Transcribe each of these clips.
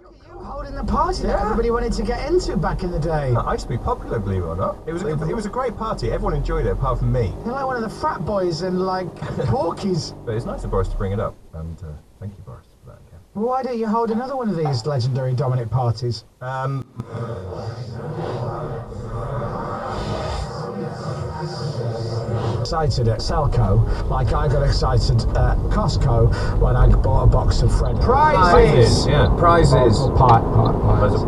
You holding the party that everybody wanted to get into back in the day. I used to be popular, believe it or not. It was a great party. Everyone enjoyed it apart from me. You're like one of the frat boys and like Porkies. But it's nice of Boris to bring it up, and thank you, Boris, for that again. Well, why don't you hold another one of these legendary Dominic parties? Excited at Selco, like I got excited at Costco when I bought a box of Fred Prizes! Yeah, prizes. Prizes.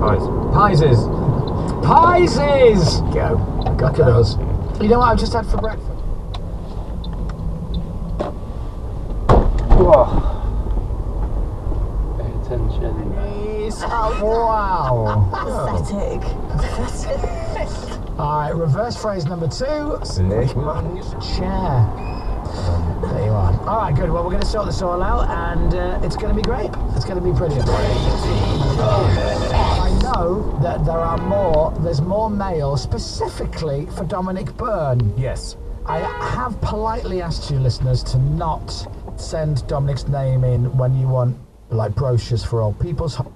Prizes! Go. Look at us. You know what I've just had for breakfast? Whoa. Pay attention. Wow. Pathetic. Alright, reverse phrase number 2. Snake. Chair. There you are. Alright, good. Well, we're going to sort this all out, and it's going to be great. It's going to be brilliant. I know that there's more mail specifically for Dominic Byrne. Yes. I have politely asked you, listeners, to not send Dominic's name in when you want, like, brochures for old people's homes.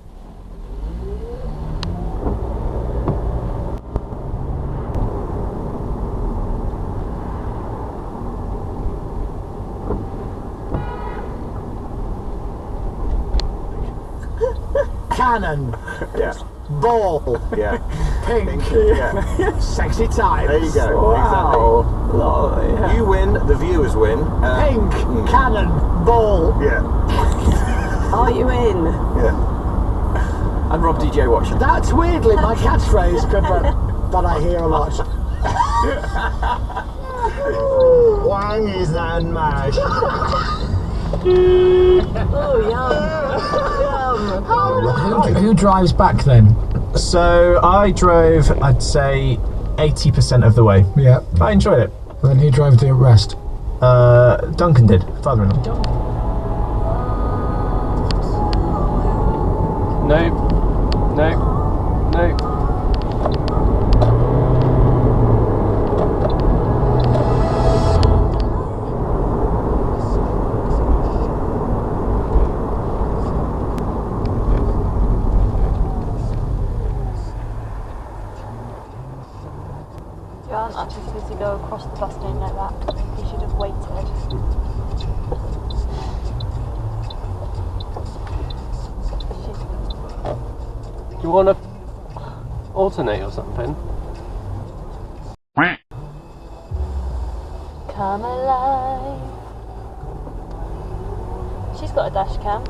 Cannon. Yeah. Ball. Yeah. Pink. Yeah. Sexy times. There you go. Wow. Lovely. Exactly. You win, the viewers win. Pink. Cannon. Ball. Yeah. Are you in? Yeah. And Rob DJ watching. That's weirdly my catchphrase, but I hear a lot. Wang is and mash. Oh, yum. Who drives back then? So I drove, I'd say, 80% of the way. Yeah. I enjoyed it. Then who drove the rest? Duncan did, father-in-law. No. You aren't actually supposed to go across the bus lane like that. You should have waited. Do you want to alternate or something? Come alive. She's got a dash cam.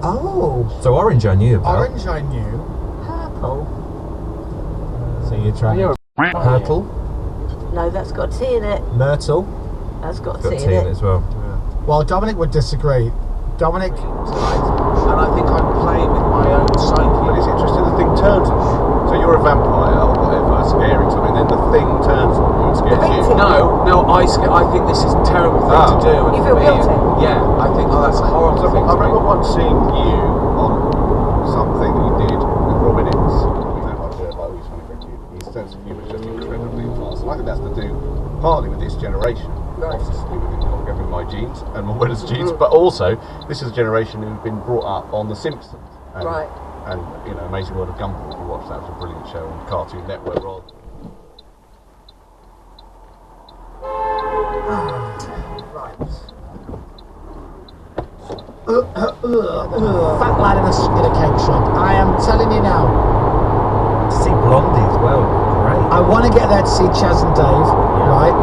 Oh. So orange I knew about. Orange I knew. Purple. So you're trying. You're Purple. No, that's got T in it. Myrtle. That's got Got T tea in in it it. as well. Well, Dominic would disagree. Dominic. And I think I'm playing with my own psyche. But it's interesting, the thing turns on you. So you're a vampire or whatever, scaring something, then the thing turns on you and scares you. No, I think this is a terrible thing to do. You feel guilty? Yeah, I think, that's a horrible thing I to remember do. once seeing you on something that you did with Robin Ince. You know, like he's funny for you. His sense of humour is just incredibly advanced. And I think that's to do partly with this generation. Obviously to do with not having my genes and my brother's genes, but also this is a generation who've been brought up on The Simpsons. And, Right. And, you know, Amazing World of Gumball, if you watched that, was a brilliant show on Cartoon Network. Fat lad in a cake shop. I am telling you now. To see Blondie as well. Great. I want to get there to see Chaz and Dave, right?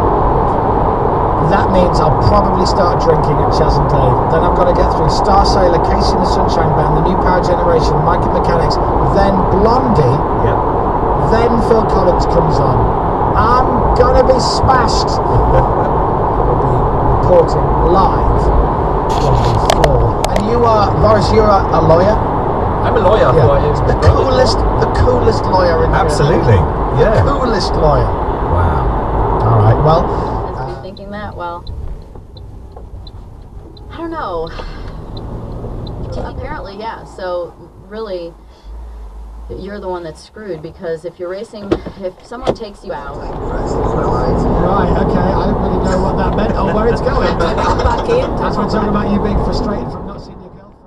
That means I'll probably start drinking at Chaz and Dave. Then I've got to get through Star Sailor, Casey and the Sunshine Band, the New Power Generation, Mike and Mechanics, then Blondie, Yeah. then Phil Collins comes on. I'm gonna be smashed. We'll be reporting live from the floor. And you are, Boris, you're a lawyer? I'm a lawyer. Yeah. Well, it's The coolest lawyer in Absolutely. Germany. Yeah. The coolest lawyer. Wow. All right, well. Has been thinking that? Well, I don't know. Apparently, yeah. So really, you're the one that's screwed, because if you're racing, if someone takes you out, Right, okay, I don't really know know what that meant or where it's going. Come back in. That's what I'm talking about, you being frustrated from not seeing your girlfriend.